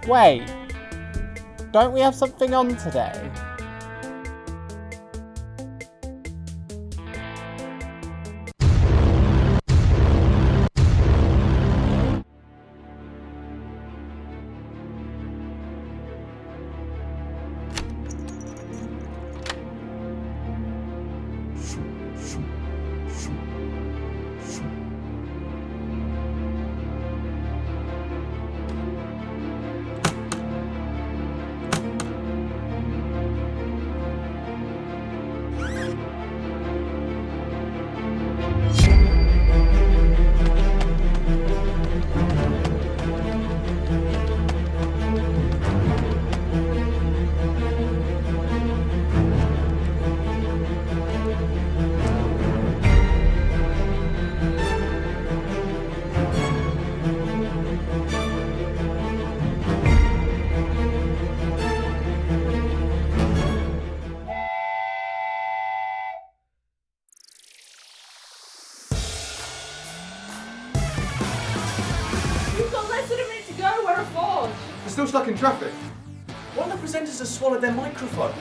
Wait, don't we have something on today? We've got less than a minute to go, we're a forge. We're still stuck in traffic. One of the presenters has swallowed their microphone.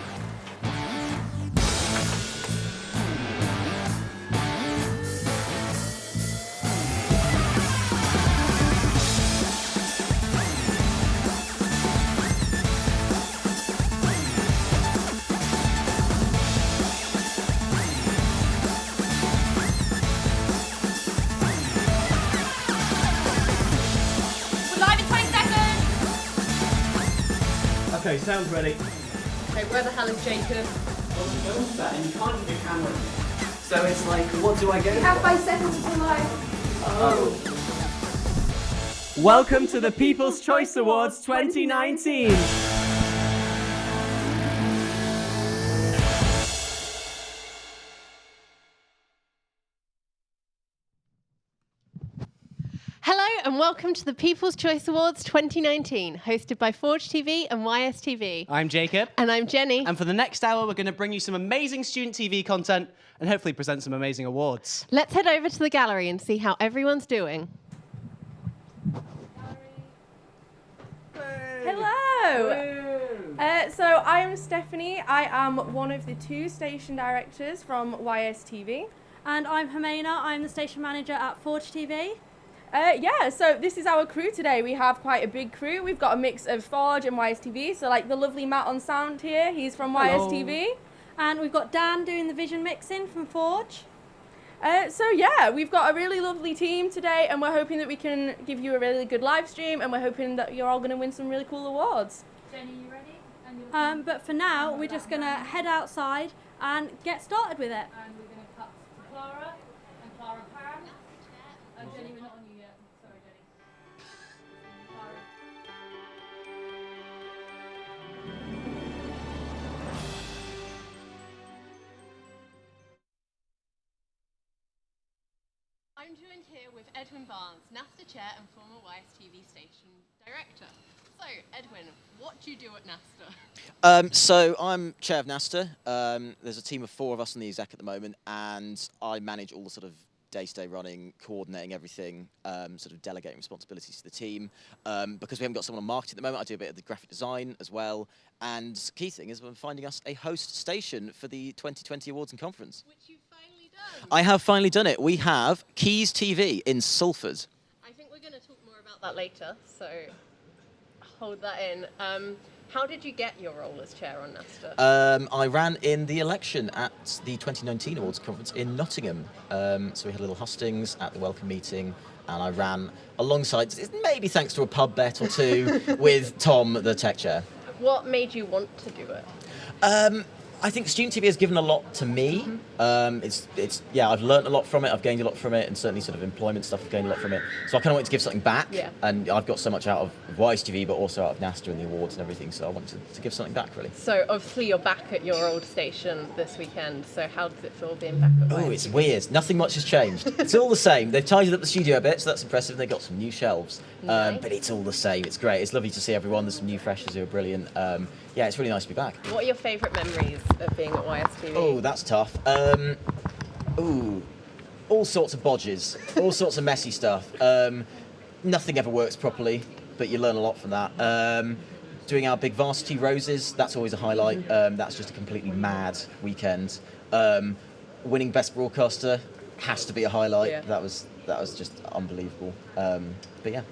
We're live in 20 seconds. Okay, sounds ready. Okay, where the hell is Jacob? Well, the film's set and you can't use your camera. So it's like, what do I go We have 5 seconds until live. Oh. Welcome to the People's Choice Awards 2019. Hello and welcome to the People's Choice Awards 2019, hosted by Forge TV and YSTV. I'm Jacob, And I'm Jenny. and for the next hour, we're going to bring you some amazing student TV content and hopefully present some amazing awards. Let's head over to the gallery and see how everyone's doing. Hello. So I am Stephanie. I am one of the 2 station directors from YSTV. And I'm Jimena, I'm the station manager at Forge TV. So this is our crew today. We have quite a big crew. We've got a mix of Forge and YSTV. So like the lovely Matt on sound here, he's from Hello. YSTV. And we've got Dan doing the vision mixing from Forge. We've got a really lovely team today and we're hoping that we can give you a really good live stream and we're hoping that you're all going to win some really cool awards. Jenny, you ready? But for now, we're just going to head outside and get started with it. And we're going to cut to Clara and Clara Pan. Jenny, we're not on you yet. Sorry, Jenny. Clara. I'm joined here with Edwin Barnes, NaSTA chair and former YSTV station director. So, Edwin, what do you do at NaSTA? So I'm chair of NaSTA. There's a team of 4 of us in the exec at the moment, and I manage all the sort of day-to-day running, coordinating everything, sort of delegating responsibilities to the team. Because we haven't got someone on marketing at the moment, I do a bit of the graphic design as well. And key thing is we're finding us a host station for the 2020 Awards and Conference. Which you've finally done. I have finally done it. We have Keys TV in Salford. I think we're going to talk more about that later, so hold that in. How did you get your role as chair on NaSTA? I ran in the election at the 2019 Awards Conference in Nottingham. So we had a little hustings at the welcome meeting, and I ran alongside, maybe thanks to a pub bet or 2, with Tom, the tech chair. What made you want to do it? I think Student TV has given a lot to me. I've learnt a lot from it, I've gained a lot from it, and certainly sort of employment stuff, I've gained a lot from it. So I kind of wanted to give something back, and I've got so much out of YSTV, but also out of NaSTA and the awards and everything, so I wanted to give something back, really. So obviously you're back at your old station this weekend, so how does it feel being back at YSTV? It's weird. Nothing much has changed. It's all the same. They've tidied up the studio a bit, so that's impressive. They've got some new shelves, Nice. but it's all the same. It's great. It's lovely to see everyone. There's some new freshers who are brilliant. It's really nice to be back. What are your favourite memories of being at YSTV? Oh, that's tough. All sorts of bodges, all sorts of messy stuff. Nothing ever works properly. but you learn a lot from that. Doing our big varsity roses, that's always a highlight. That's just a completely mad weekend. Winning best broadcaster has to be a highlight. Yeah. That was just unbelievable. But yeah.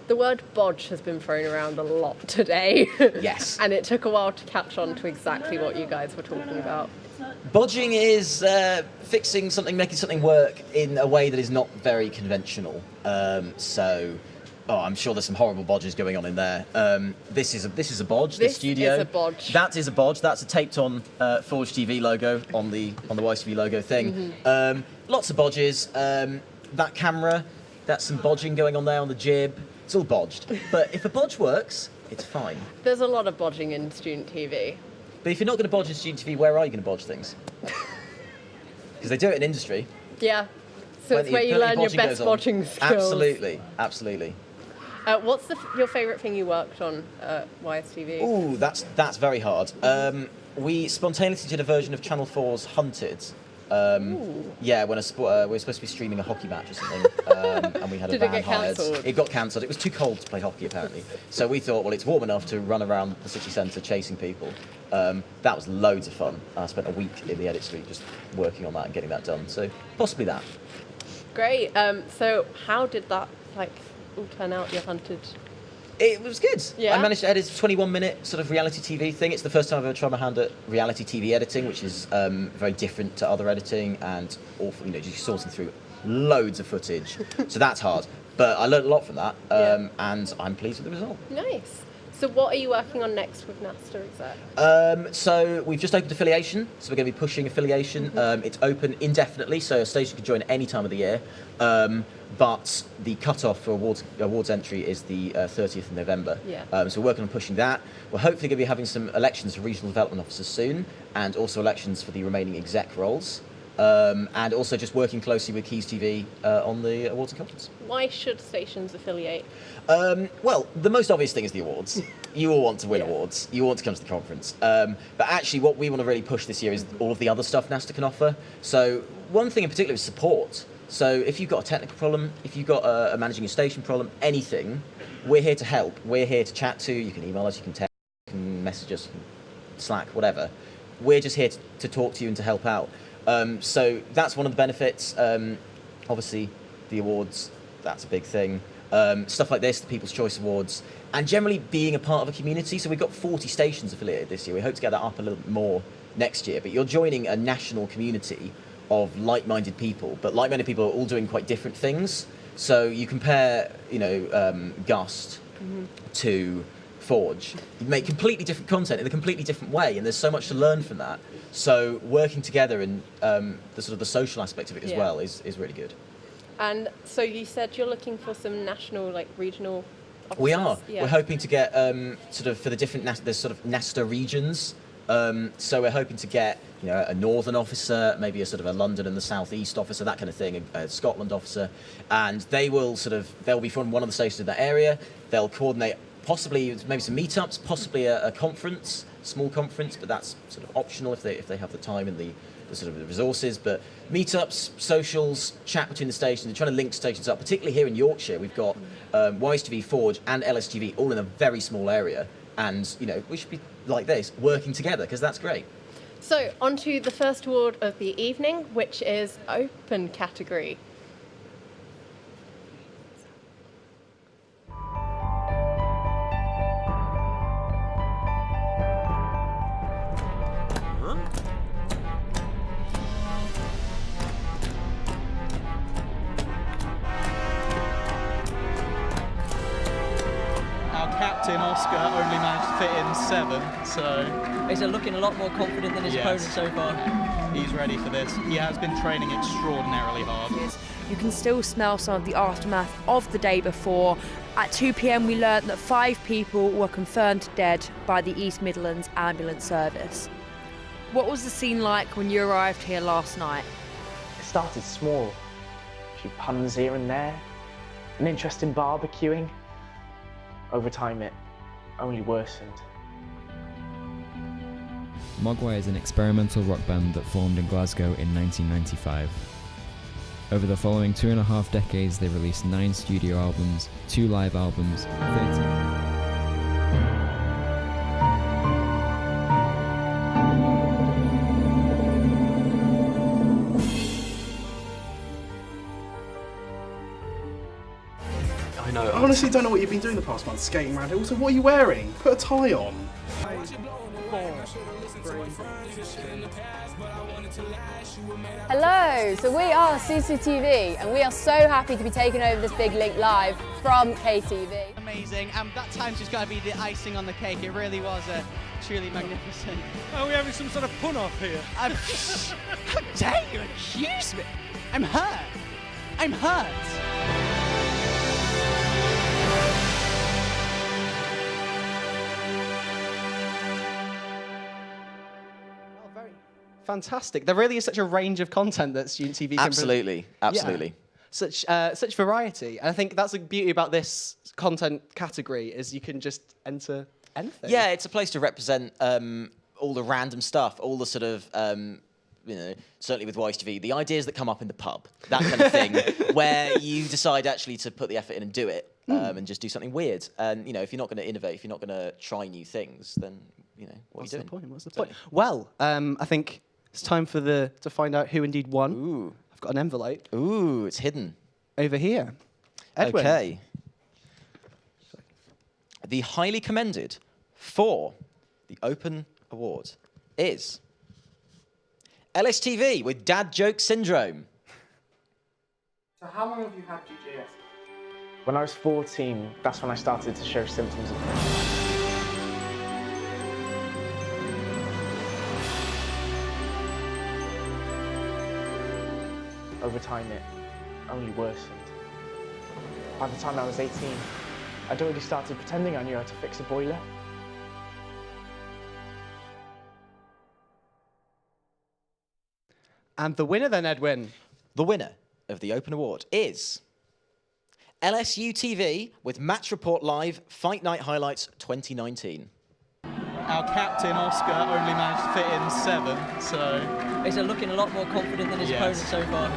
The word bodge has been thrown around a lot today. Yes. And it took a while to catch on to exactly what you guys were talking about. Bodging is fixing something, making something work in a way that is not very conventional. I'm sure there's some horrible bodges going on in there. This is a bodge. This the studio. is a bodge. That is a bodge. That's a taped-on Forge TV logo on the YTV logo thing. Lots of bodges. That camera, that's some bodging going on there on the jib. It's all bodged. But if a bodge works, it's fine. There's a lot of bodging in student TV. But if you're not going to bodge in student TV, where are you going to bodge things? Because they do it in industry. Yeah. So it's where you learn your best bodging skills. Absolutely. What's your favourite thing you worked on at YSTV? Ooh, that's very hard. We spontaneously did a version of Channel 4's Hunted. Yeah, when we were supposed to be streaming a hockey match or something, and we had a Did it van get hired. cancelled? It got cancelled. It was too cold to play hockey, apparently. So we thought, well, it's warm enough to run around the city centre chasing people. That was loads of fun. I spent a week in the edit suite just working on that and getting that done. So possibly that. Great. So how did that all turn out? Your Hunted. It was good. Yeah? I managed to edit a 21-minute sort of reality TV thing. It's the first time I've ever tried my hand at reality TV editing, which is very different to other editing and awful, just sorting through loads of footage. So that's hard. But I learned a lot from that, and I'm pleased with the result. Nice. So what are you working on next with NaSTA Exec? So we've just opened affiliation, so we're going to be pushing affiliation. It's open indefinitely, so a station can join at any time of the year. But the cut-off for awards entry is the 30th of November. Yeah. So we're working on pushing that. We're hopefully going to be having some elections for regional development officers soon, and also elections for the remaining exec roles. And also just working closely with Keys TV on the awards and conference. Why should stations affiliate? Well, the most obvious thing is the awards. You all want to win awards. You all want to come to the conference. But actually, what we want to really push this year is all of the other stuff NaSTA can offer. So one thing in particular is support. So if you've got a technical problem, if you've got a managing a station problem, anything, we're here to help. We're here to chat to. You can email us, you can text, you can message us, Slack, whatever. We're just here to talk to you and to help out. So that's one of the benefits. Obviously, the awards, that's a big thing. Stuff like this, the People's Choice Awards, and generally being a part of a community. So we've got 40 stations affiliated this year. We hope to get that up a little bit more next year. But you're joining a national community of like-minded people, but like-minded people are all doing quite different things. So you compare, Gust to Forge, you make completely different content in a completely different way, and there's so much to learn from that. So working together and the sort of the social aspect of it as well is really good. And so you said you're looking for some national, regional officers? We are. Yeah. We're hoping to get sort of for the different there's sort of NaSTA regions. So we're hoping to get a northern officer, maybe a sort of a London and the southeast officer, that kind of thing, a Scotland officer, and they'll be from one of the stations in that area. They'll coordinate possibly maybe some meetups, possibly a conference, small conference, but that's sort of optional if they have the time and the sort of the resources. But meetups, socials, chat between the stations, and trying to link stations up. Particularly here in Yorkshire, we've got YSTV, Forge, and LSTV all in a very small area, and we should be like this, working together, because that's great. So on to the first award of the evening, which is open category. Captain Oscar only managed to fit in 7, so he's looking a lot more confident than his opponent so far. He's ready for this. He has been training extraordinarily hard. You can still smell some of the aftermath of the day before. At 2 p.m. we learnt that 5 people were confirmed dead by the East Midlands Ambulance Service. What was the scene like when you arrived here last night? It started small. A few puns here and there, an interest in barbecuing. Over time, it only worsened. Mogwai is an experimental rock band that formed in Glasgow in 1995. Over the following 2.5 decades, they released 9 studio albums, 2 live albums, 30. I honestly don't know what you've been doing the past month, skating around. Also, what are you wearing? Put a tie on. Hello, so we are CCTV and we are so happy to be taking over this big link live from KTV. Amazing, and that time's just got to be the icing on the cake. It really was truly magnificent. Are we having some sort of pun-off here? How dare you accuse me? I'm hurt. I'm hurt. Fantastic. There really is such a range of content that Student TV can Absolutely. Yeah. Such variety. And I think that's the beauty about this content category is you can just enter anything. Yeah, it's a place to represent all the random stuff, all the sort of, certainly with YSTV, the ideas that come up in the pub, that kind of thing, where you decide actually to put the effort in and do it and just do something weird. And, if you're not going to innovate, if you're not going to try new things, then, what are you doing? What's the point? Well, I think it's time to find out who indeed won. Ooh. I've got an envelope. Ooh, it's hidden. Over here. Edwin. Okay. The highly commended for the Open Award is LSTV with Dad Joke Syndrome. So how long have you had GJS? When I was 14, that's when I started to show symptoms of it. Over time, it only worsened. By the time I was 18, I'd already started pretending I knew how to fix a boiler. And the winner then, Edwin? The winner of the Open Award is LSU TV with Match Report Live Fight Night Highlights 2019. Our captain, Oscar, only managed to fit in 7, so... He's looking a lot more confident than his opponent so far.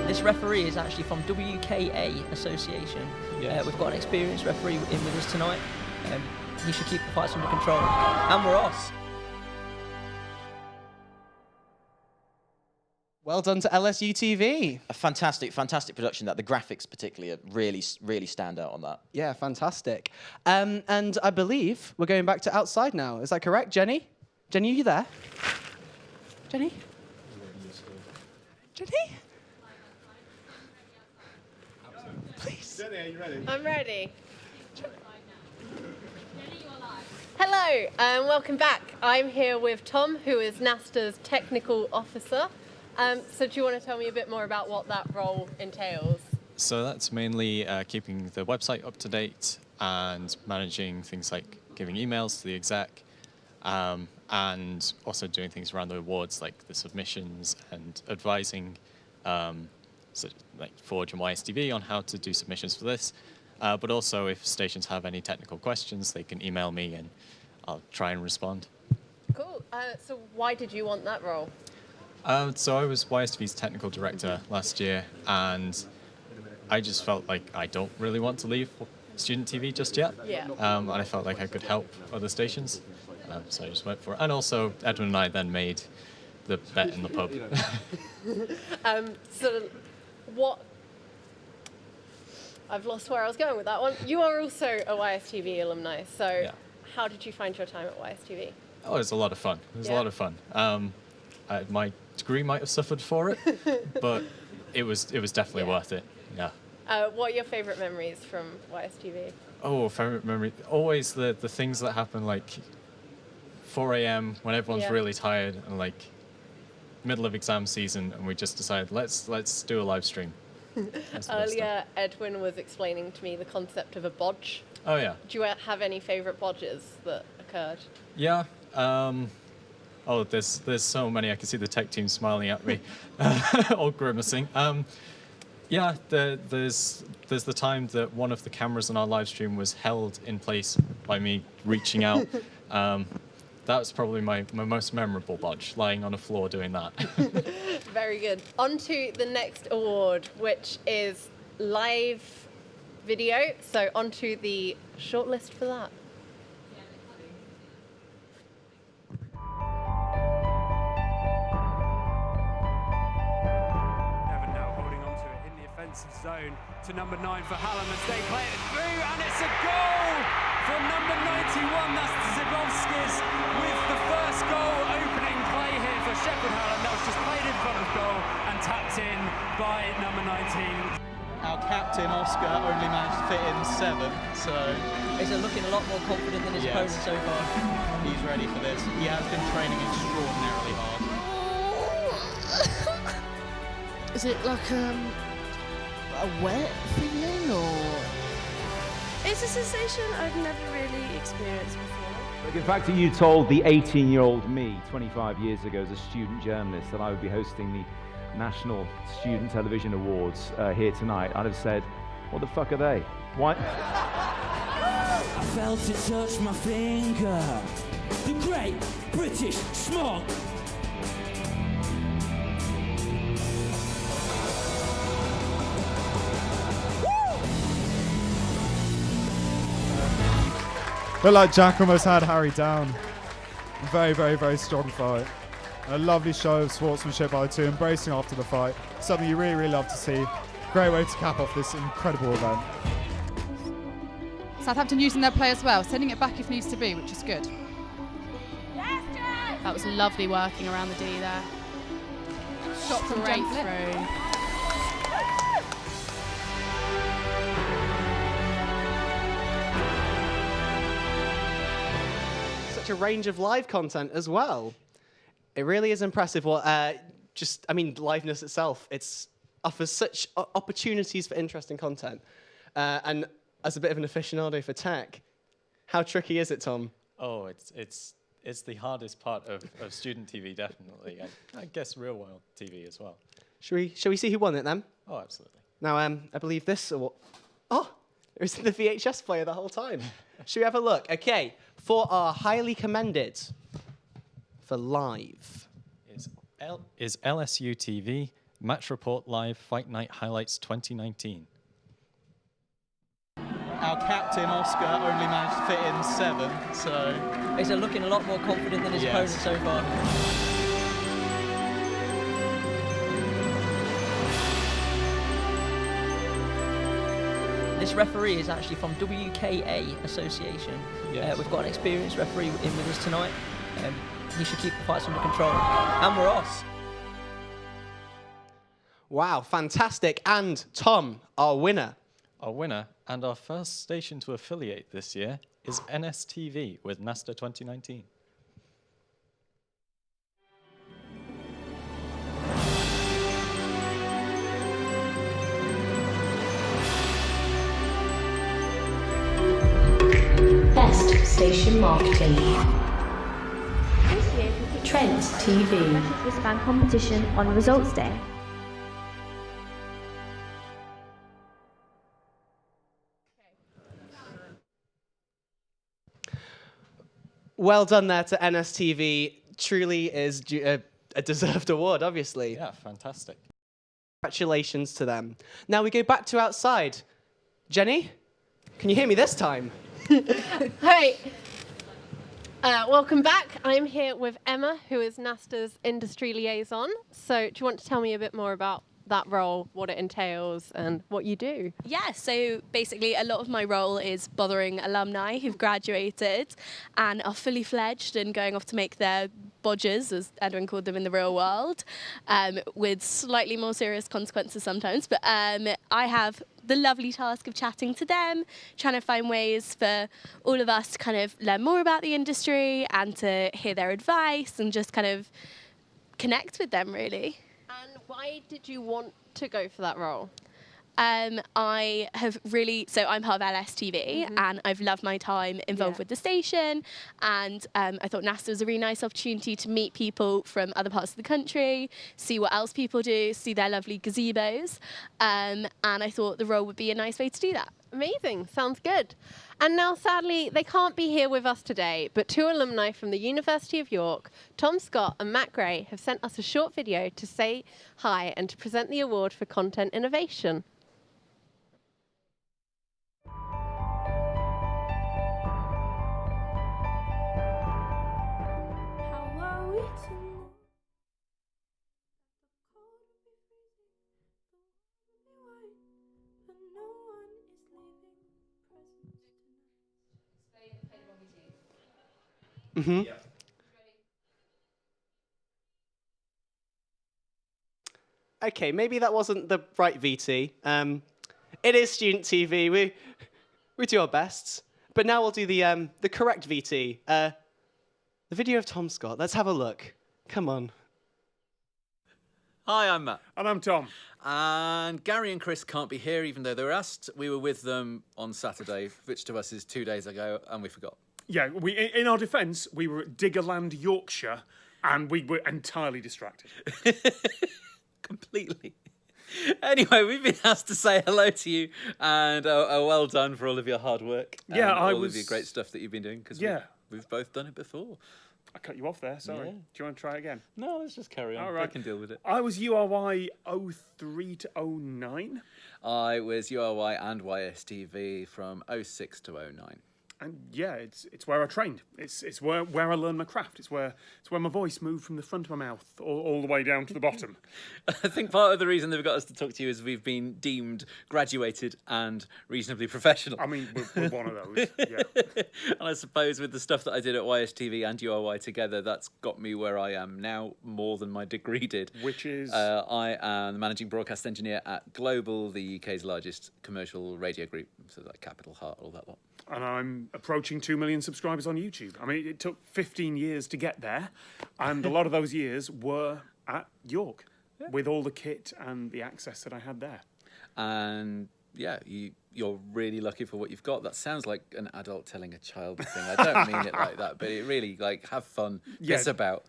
This referee is actually from WKA Association. Yes. We've got an experienced referee in with us tonight. He should keep the fights under control. And we're off. Well done to LSU TV. A fantastic production. That the graphics particularly really stand out on that. Yeah, fantastic. And I believe we're going back to outside now. Is that correct, Jenny? Jenny, are you there? Jenny? Jenny? Please. Jenny, are you ready? I'm ready. Hello and welcome back. I'm here with Tom, who is NaSTA's technical officer. So do you want to tell me a bit more about what that role entails? So that's mainly keeping the website up to date and managing things like giving emails to the exec and also doing things around the awards like the submissions and advising like Forge and YSTV on how to do submissions for this. But also if stations have any technical questions, they can email me and I'll try and respond. Cool. So why did you want that role? So I was YSTV's technical director last year, and I just felt like I don't really want to leave student TV just yet. Yeah. And I felt like I could help other stations, so I just went for it. And also, Edwin and I then made the bet in the pub. So what... I've lost where I was going with that one. You are also a YSTV alumni, so how did you find your time at YSTV? Oh, it was a lot of fun. It was a lot of fun. My degree might have suffered for it, but it was definitely worth it. Yeah. What are your favourite memories from YSTV? Oh, favourite memory. Always the things that happen like 4 a.m. when everyone's really tired and like middle of exam season, and we just decided let's do a live stream. Earlier, Edwin was explaining to me the concept of a bodge. Oh yeah. Do you have any favourite bodges that occurred? Yeah. Oh, there's so many. I can see the tech team smiling at me, or grimacing. Yeah, there's the time that one of the cameras on our live stream was held in place by me reaching out That was probably my most memorable bodge, lying on a floor doing that. Very good. On to the next award, which is live video. So on to the shortlist for that. Never now holding on to it in the offensive zone to number 9 for Hallam as they play it through, and it's a goal from number 91. That's Zibowskis with the first goal opening play here for Sheffield Hallam. That was just played in front of goal and tapped in by number 19. Our captain Oscar only managed to fit in 7, so Is it looking a lot more confident than his opponent so far? He's ready for this. He has been training extraordinarily hard. Is it like a wet feeling or? It's a sensation I've never really experienced before. In fact, you told the 18-year-old me 25 years ago as a student journalist that I would be hosting the National Student Television Awards here tonight, I'd have said, what the fuck are they? Why? I felt it touch my finger. The Great British Smog. But like Jack almost had Harry down. Very, very, very strong fight. A lovely show of sportsmanship by the two, embracing after the fight. Something you really, really love to see. Great way to cap off this incredible event. Southampton using their play as well, sending it back if needs to be, which is good. That was lovely working around the D there. Shot from straight through. Such a range of live content as well. It really is impressive. What, liveness itself. It offers such opportunities for interesting content. And as a bit of an aficionado for tech, how tricky is it, Tom? Oh, it's the hardest part of student TV, definitely. I guess real world TV as well. Shall we see who won it then? Oh, absolutely. Now, I believe this award. Oh, it was the VHS player the whole time. Should we have a look? Okay, for our highly commended for live is LSU TV Match Report Live Fight Night Highlights 2019. Our captain Oscar only managed to fit in 7, so Is it looking a lot more confident than his opponent so far? This referee is actually from WKA Association. Yes. We've got an experienced referee in with us tonight. He should keep the fights under control. And we're off. Wow, fantastic. And Tom, our winner. Our winner and our first station to affiliate this year is NSTV with NaSTA 2019. Best Station Marketing. Trent TV. Wristband competition on results day. Well done there to NSTV. Truly is a deserved award, obviously. Yeah, fantastic. Congratulations to them. Now we go back to outside. Jenny, can you hear me this time? Hi. Welcome back. I'm here with Emma, who is NaSTA's industry liaison. So do you want to tell me a bit more about that role, what it entails and what you do? Yeah, so basically a lot of my role is bothering alumni who've graduated and are fully fledged and going off to make their bodges, as Edwin called them in the real world, with slightly more serious consequences sometimes. But I have the lovely task of chatting to them, trying to find ways for all of us to kind of learn more about the industry and to hear their advice and just kind of connect with them, really. And why did you want to go for that role? I have really, so I'm part of LSTV and I've loved my time involved with the station, and I thought NaSTA was a really nice opportunity to meet people from other parts of the country, see what else people do, see their lovely gazebos, and I thought the role would be a nice way to do that. Amazing, sounds good. And now, sadly, they can't be here with us today, but two alumni from the University of York, Tom Scott and Matt Gray, have sent us a short video to say hi and to present the award for content innovation. Mm-hmm. Yeah. Okay, maybe that wasn't the right VT. It is student TV. We do our best. But now we'll do the correct VT. The video of Tom Scott. Let's have a look. Come on. Hi, I'm Matt. And I'm Tom. And Gary and Chris can't be here, even though they were asked. We were with them on Saturday, which to us is 2 days ago, and we forgot. Yeah, in our defence, we were at Diggerland, Yorkshire, and we were entirely distracted. Completely. Anyway, we've been asked to say hello to you, and well done for all of your hard work. Yeah, and all of your great stuff that you've been doing, because we've both done it before. I cut you off there, sorry. Yeah. Do you want to try again? No, let's just carry on. All right. I can deal with it. I was URY 03 to 09. I was URY and YSTV from 06 to 09. And yeah, it's where I trained. It's where I learned my craft. It's where my voice moved from the front of my mouth all the way down to the bottom. I think part of the reason they've got us to talk to you is we've been deemed graduated and reasonably professional. I mean, we're one of those, yeah. And I suppose with the stuff that I did at YSTV and URY together, that's got me where I am now more than my degree did. Which is? I am the managing broadcast engineer at Global, the UK's largest commercial radio group. So like Capital Heart, all that lot. And I'm approaching 2 million subscribers on YouTube. I mean, it took 15 years to get there, and a lot of those years were at York, with all the kit and the access that I had there. And yeah, you're really lucky for what you've got. That sounds like an adult telling a child thing. I don't mean it like that, but it really, like, have fun. Yeah. Piss about.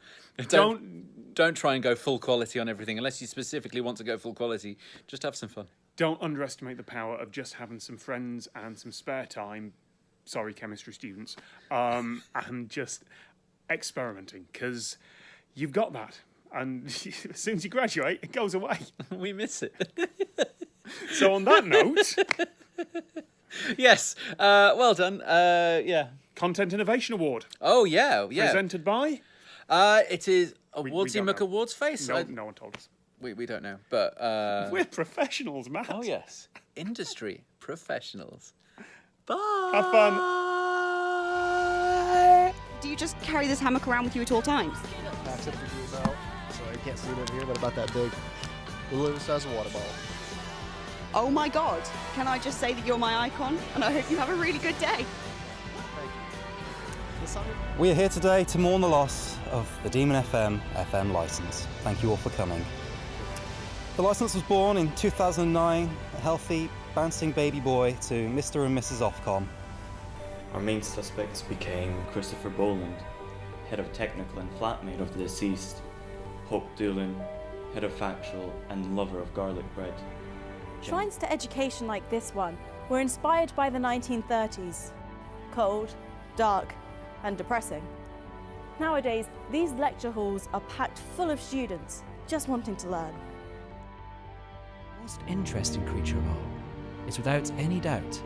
Don't try and go full quality on everything. Unless you specifically want to go full quality, just have some fun. Don't underestimate the power of just having some friends and some spare time. Sorry, chemistry students. And just experimenting, because you've got that. And as soon as you graduate, it goes away. We miss it. So on that note... Yes, well done. Yeah. Content Innovation Award. Oh, yeah. Presented by? It is Awardsy McAwards Face. No one told us. We don't know, but... We're professionals, Matt. Oh, yes. Industry professionals. Bye. Have fun. Do you just carry this hammock around with you at all times? Max up to you about. Sorry, I can't see it over here, but about that big. The little size of a water bottle. Oh my God. Can I just say that you're my icon? And I hope you have a really good day. We are here today to mourn the loss of the Demon FM licence. Thank you all for coming. The licence was born in 2009, a healthy, bouncing baby boy to Mr. and Mrs. Ofcom. Our main suspects became Christopher Boland, head of technical and flatmate of the deceased, Hope Doolan, head of factual and lover of garlic bread. Shrines to education like this one were inspired by the 1930s. Cold, dark, and depressing. Nowadays, these lecture halls are packed full of students just wanting to learn. The most interesting creature of all is without any doubt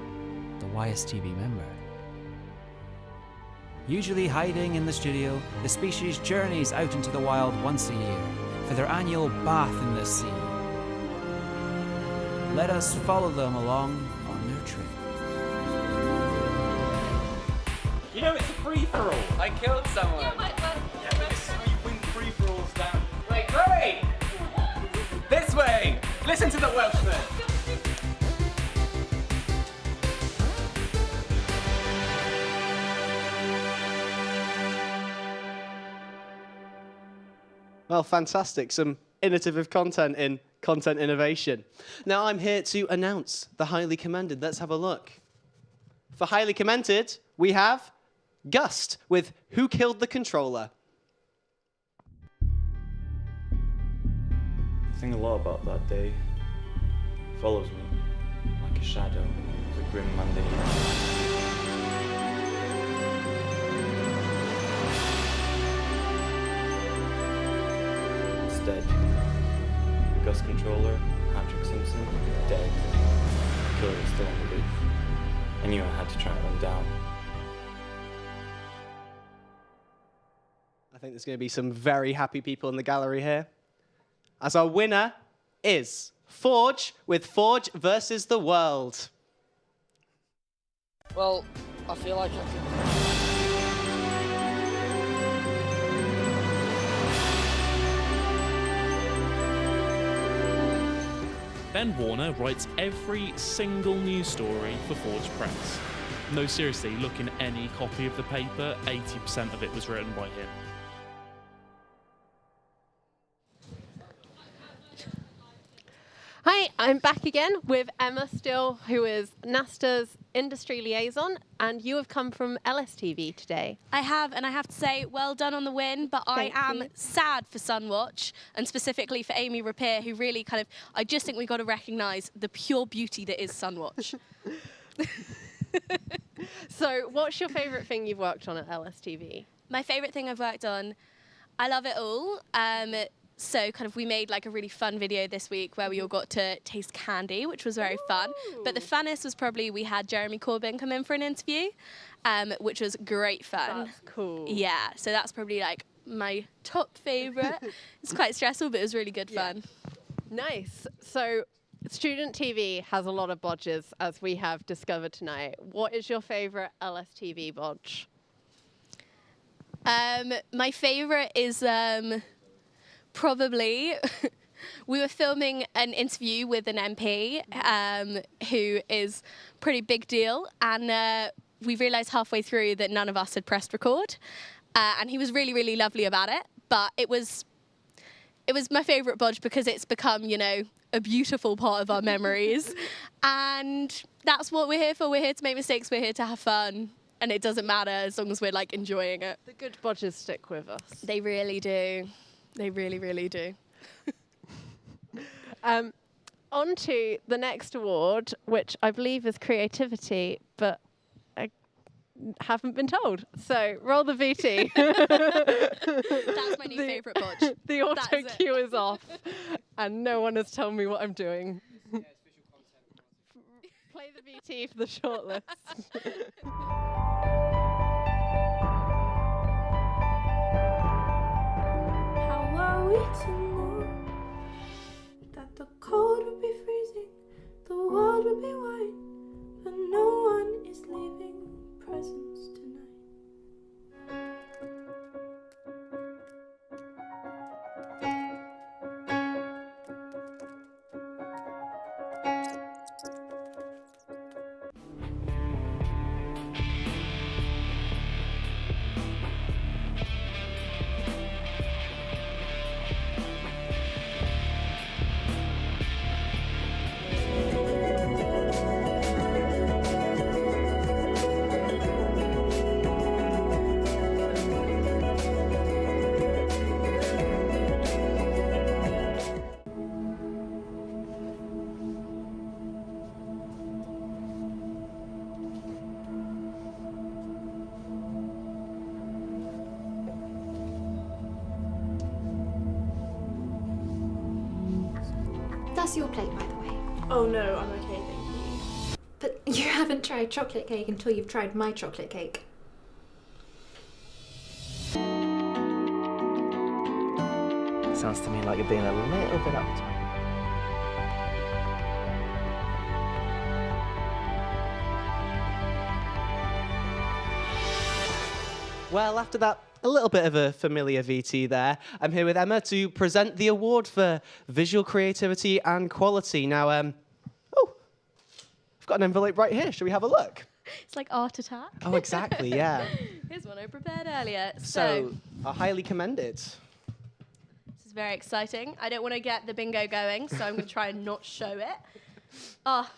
the YSTV member. Usually hiding in the studio, the species journeys out into the wild once a year for their annual bath in the sea. Let us follow them along on their trip. You know, it's a free-for-all. I killed someone. Yeah, but this is how you win free-for-alls down. Wait, Chloe! This way! Listen to the Welshman! Well, fantastic. Some innovative content in content innovation. Now I'm here to announce the highly commended. Let's have a look. For highly commended, we have Gust with Who Killed the Controller? I think a lot about that day. It follows me like a shadow. the grim mundane. Instead, the Gus controller, Patrick Simpson, dead. The killer was still on the roof. I knew I had to track them down. I think there's going to be some very happy people in the gallery here. As our winner is Forge with Forge versus the World. Well, I feel like Ben Warner writes every single news story for Forge Press. No, seriously, look in any copy of the paper, 80% of it was written by him. Hi, I'm back again with Emma Still, who is NaSTA's industry liaison, and you have come from LSTV today. I have, and I have to say, well done on the win, but I am sad for Sunwatch, and specifically for Amy Rapier, who really I just think we've got to recognise the pure beauty that is Sunwatch. So, what's your favourite thing you've worked on at LSTV? My favourite thing I've worked on, I love it all. So we made a really fun video this week where we all got to taste candy, which was very fun. But the funnest was probably we had Jeremy Corbyn come in for an interview, which was great fun. That's cool. Yeah, so that's probably my top favourite. It's quite stressful, but it was really good fun. Nice. So student TV has a lot of bodges, as we have discovered tonight. What is your favourite LSTV bodge? My favourite is probably we were filming an interview with an MP who is pretty big deal, and we realised halfway through that none of us had pressed record, and he was really, really lovely about it. But it was my favourite bodge because it's become, a beautiful part of our memories, and that's what we're here for. We're here to make mistakes. We're here to have fun. And it doesn't matter as long as we're enjoying it. The good bodges stick with us. They really do. They really, really do. On to the next award, which I believe is creativity, but I haven't been told. So roll the VT. That's my new favourite bodge. The auto cue is off, and no one has told me what I'm doing. Play the VT for the shortlist. Are we to know that the cold would be freezing, the world would be white, but no one is leaving presents tonight. That's your plate, by the way. Oh no, I'm okay, thank you. But you haven't tried chocolate cake until you've tried my chocolate cake. Sounds to me like you're being a little bit uptight. Well, after that, a little bit of a familiar VT there. I'm here with Emma to present the award for visual creativity and quality. Now, I've got an envelope right here. Should we have a look? It's like Art Attack. Oh, exactly, yeah. Here's one I prepared earlier. So, are highly commended. This is very exciting. I don't want to get the bingo going, so I'm going to try and not show it. Oh,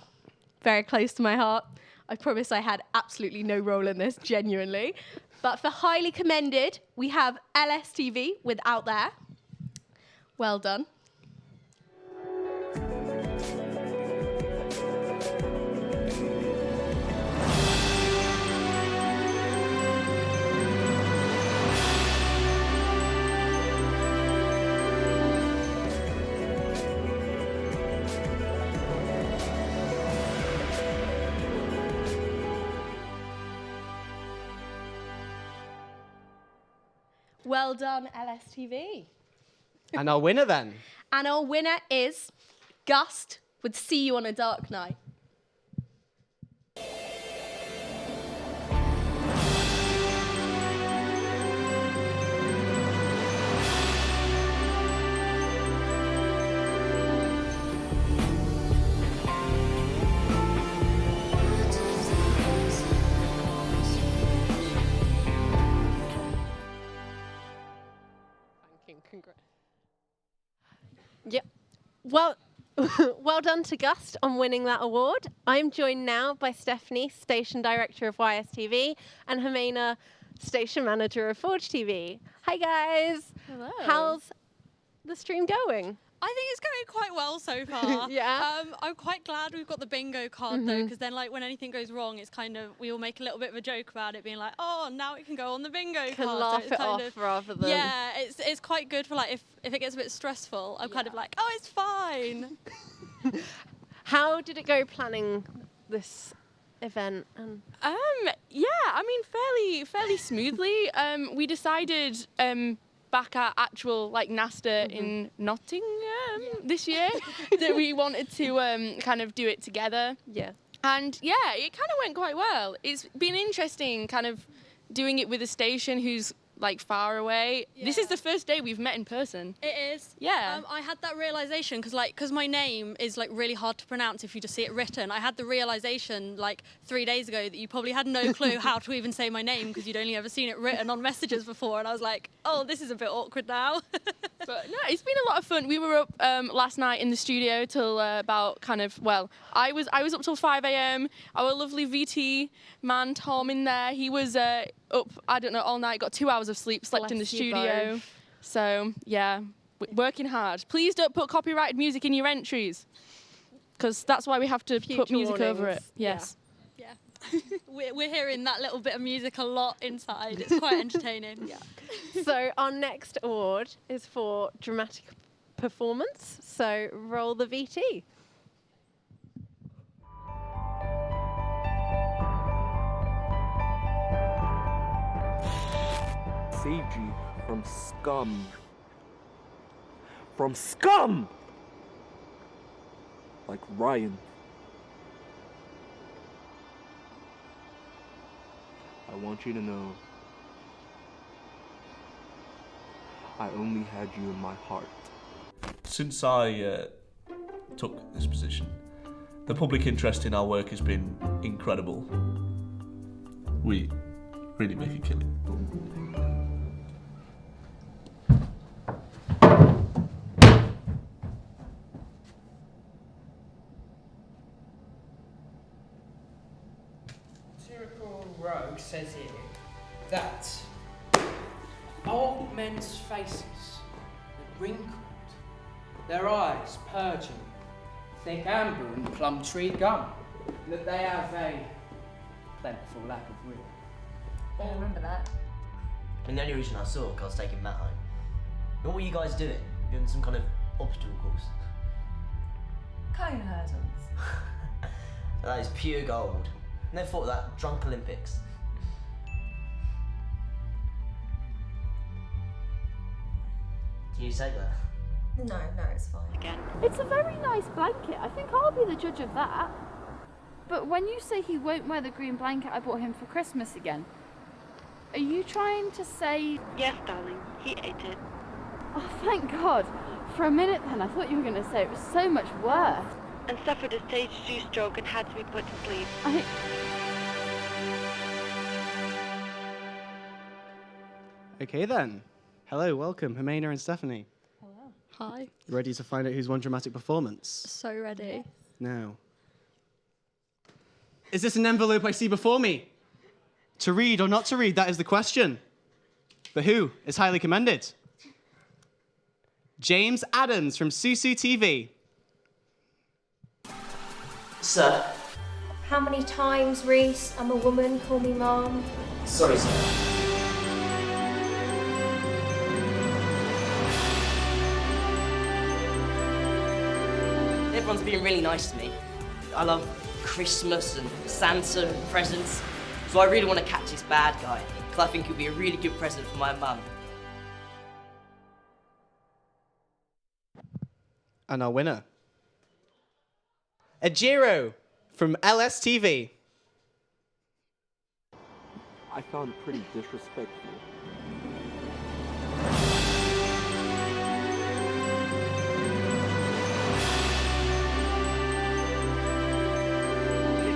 very close to my heart. I promise I had absolutely no role in this, genuinely. But for highly commended, we have LSTV with Out There. Well done. Well done, LSTV. And our winner then? And our winner is Gust with See You on a Dark Night. Congrats. Yep. Well, well done to Gust on winning that award. I'm joined now by Stephanie, Station Director of YSTV, and Jimena, Station Manager of Forge TV. Hi guys. Hello. How's the stream going? I think it's going quite well so far. Yeah. I'm quite glad we've got the bingo card though, because then like when anything goes wrong, it's kind of, we all make a little bit of a joke about it, being like, oh, now it can go on the bingo card. Can So laugh it's it kind off of, rather than... yeah, it's quite good for like if it gets a bit stressful, I'm kind of like, oh, it's fine. How did it go planning this event? Yeah, I mean fairly smoothly. We decided back at actual like NaSTA in Nottingham this year that we wanted to kind of do it together. Yeah. And yeah, it kind of went quite well. It's been interesting kind of doing it with a station who's like far away. Yeah. This is the first day we've met in person. It is. Yeah. I had that realization because my name is like really hard to pronounce if you just see it written. I had the realization like 3 days ago that you probably had no clue how to even say my name because you'd only ever seen it written on messages before, and I was like, oh, this is a bit awkward now. But no, it's been a lot of fun. We were up last night in the studio till about kind of, well, I was up till 5 a.m. Our lovely VT man Tom in there, he was up, I don't know, all night, got 2 hours of sleep, slept in the Bless you studio. both. So yeah, working hard. Please don't put copyrighted music in your entries, because that's why we have to put Future music over it. warnings. Yes. Yeah. We're hearing that little bit of music a lot inside. It's quite entertaining. Yeah. So our next award is for dramatic performance. So roll the VT. Saved you from scum. From scum! Like Ryan. I want you to know I only had you in my heart. Since I took this position, the public interest in our work has been incredible. We really make a killing. Satirical Rogue says here that old men's faces are wrinkled, their eyes purging thick amber and plum tree gum, and that they have a plentiful lack of wit. I remember that. And the only reason I saw it because I was taking Matt home. What were you guys doing? Doing some kind of obstacle course? Cone hurdles. That is pure gold. Never thought of that. Drunk Olympics. Can you take that? No, it's fine. Again. It's a very nice blanket. I think I'll be the judge of that. But when you say he won't wear the green blanket I bought him for Christmas again, are you trying to say... Yes, darling. He ate it. Oh, thank God. For a minute then, I thought you were going to say it was so much worse. And suffered a stage 2 stroke and had to be put to sleep. Okay then. Hello, welcome, Jimena and Stephanie. Hi. Ready to find out who's won dramatic performance? So ready. Now. Is this an envelope I see before me? To read or not to read, that is the question. But who is highly commended? James Adams from Susu TV. Sir. How many times, Reese? I'm a woman, call me mom. Sorry, sir. Everyone's been really nice to me. I love Christmas and Santa and presents, so I really want to catch this bad guy, because I think it would be a really good present for my mum. And our winner, Ejiro from LSTV. I found it pretty disrespectful.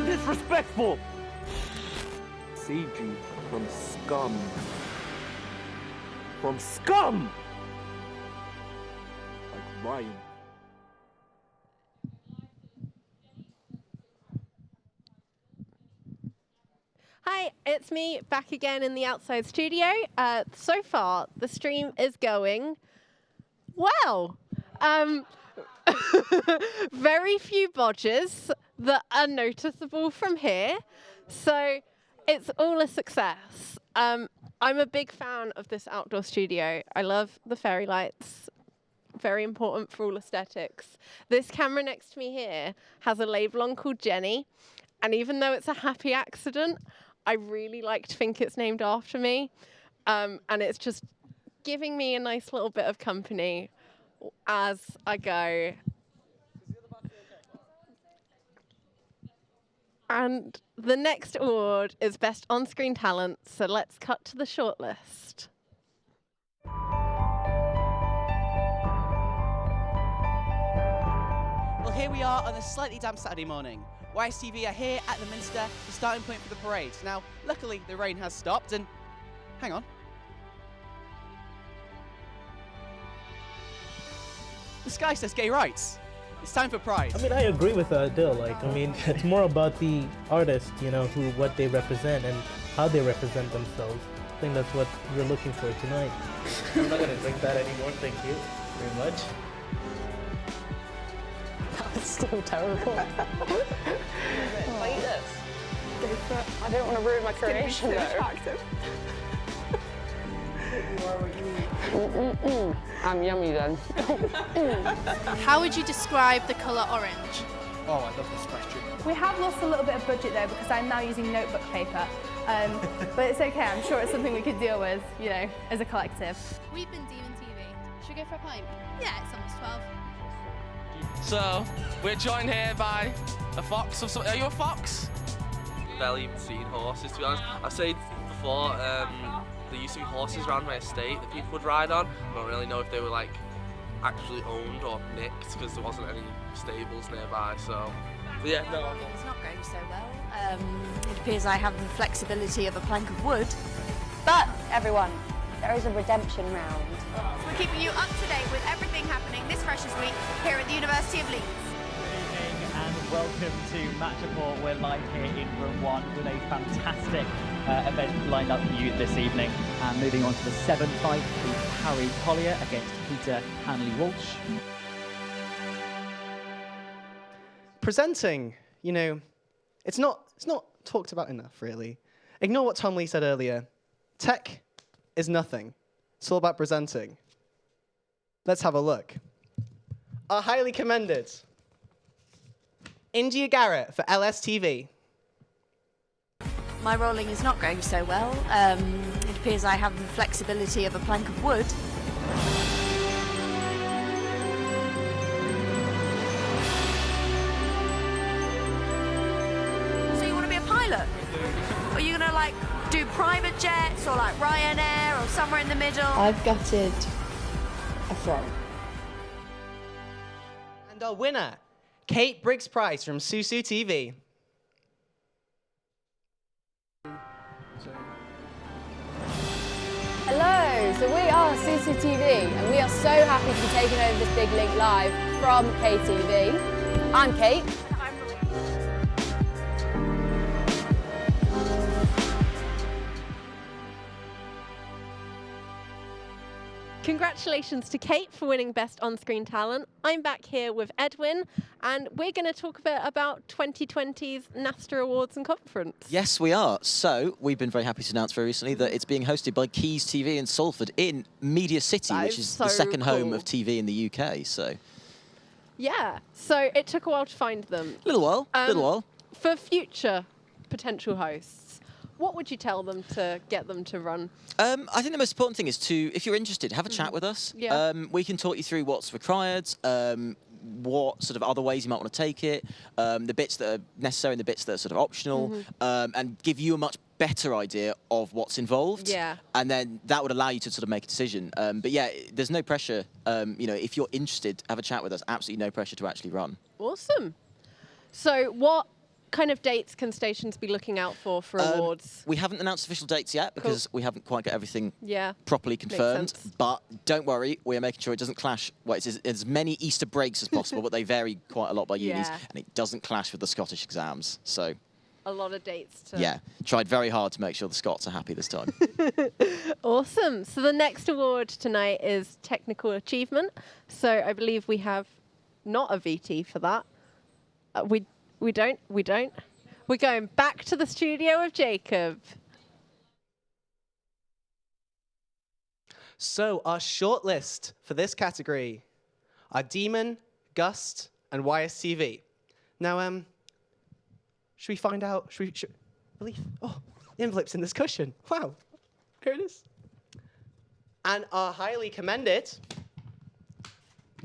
Disrespectful! CG from Scum. From Scum! Like Ryan. Hi, it's me back again in the outside studio. So far, the stream is going well. Very few bodges that are noticeable from here, so it's all a success. I'm a big fan of this outdoor studio. I love the fairy lights. Very important for all aesthetics. This camera next to me here has a label on called Jenny, and even though it's a happy accident, I really like to think it's named after me, and it's just giving me a nice little bit of company as I go. And the next award is Best On-Screen Talent, so let's cut to the shortlist. Well, here we are on a slightly damp Saturday morning. YSTV are here at the Minster, the starting point for the parade. Now, luckily, the rain has stopped, and hang on. The sky says gay rights. It's time for Pride. I mean, I agree with Adil. Like, I mean, it's more about the artist, you know, what they represent and how they represent themselves. I think that's what we're looking for tonight. I'm not gonna drink that anymore. Thank you very much. That was still terrible. Wait this. Go for it. I don't want to ruin my creation though. I'm yummy then. How would you describe the colour orange? Oh, I love this question. We have lost a little bit of budget though because I'm now using notebook paper. But it's okay, I'm sure it's something we could deal with, you know, as a collective. We've been Demon TV. Should we go for a pint? Yeah, it's almost 12. So, we're joined here by a fox of some. Are you a fox? I've barely even seen horses, to be honest. I said before, there used to be horses around my estate that people would ride on. I don't really know if they were like actually owned or nicked because there wasn't any stables nearby. So, but yeah, no. It's not going so well. It appears I have the flexibility of a plank of wood. But everyone, there is a redemption round. We're keeping you up to date with everything happening this Freshers Week here at the University of Leeds. Good evening and welcome to Match Report. We're live here in room 1 with a fantastic event lined up for you this evening. And moving on to the 7th fight, Harry Collier against Peter Hanley-Walsh. Presenting, you know, it's not talked about enough, really. Ignore what Tom Lee said earlier. Tech is nothing. It's all about presenting. Let's have a look. Our highly commended India Garrett for LSTV. My rolling is not going so well. It appears I have the flexibility of a plank of wood. So you want to be a pilot? Are you going to like do private jets or like Ryanair or somewhere in the middle? I've gutted a frog. And our winner, Kate Briggs-Price from Susu TV. Hello, so we are Susu TV and we are so happy to be taking over this big link live from KTV. I'm Kate. Congratulations to Kate for winning Best On-Screen Talent. I'm back here with Edwin, and we're going to talk a bit about 2020's NaSTA Awards and Conference. Yes, we are. So, we've been very happy to announce very recently that it's being hosted by Keys TV in Salford in Media City, which is the second home of TV in the UK, so... Yeah, so it took a while to find them. Little while. For future potential hosts, what would you tell them to get them to run? I think the most important thing is to, if you're interested, have a chat with us. Yeah. We can talk you through what's required, what sort of other ways you might want to take it, the bits that are necessary and the bits that are sort of optional, and give you a much better idea of what's involved. Yeah. And then that would allow you to sort of make a decision. But yeah, there's no pressure. You know, if you're interested, have a chat with us. Absolutely no pressure to actually run. Awesome. So what kind of dates can stations be looking out for awards? We haven't announced official dates yet because we haven't quite got everything properly confirmed. But don't worry, we are making sure it doesn't clash. Well, it's as many Easter breaks as possible, but they vary quite a lot by unis, and it doesn't clash with the Scottish exams. So a lot of dates to... Yeah, tried very hard to make sure the Scots are happy this time. Awesome. So the next award tonight is Technical Achievement. So I believe we have not a VT for that. We don't. We're going back to the studio with Jacob. So our shortlist for this category are Demon, Gust, and YSTV. Now, should we find out? Believe. Oh, the envelope's in this cushion. Wow, here it is. And our highly commended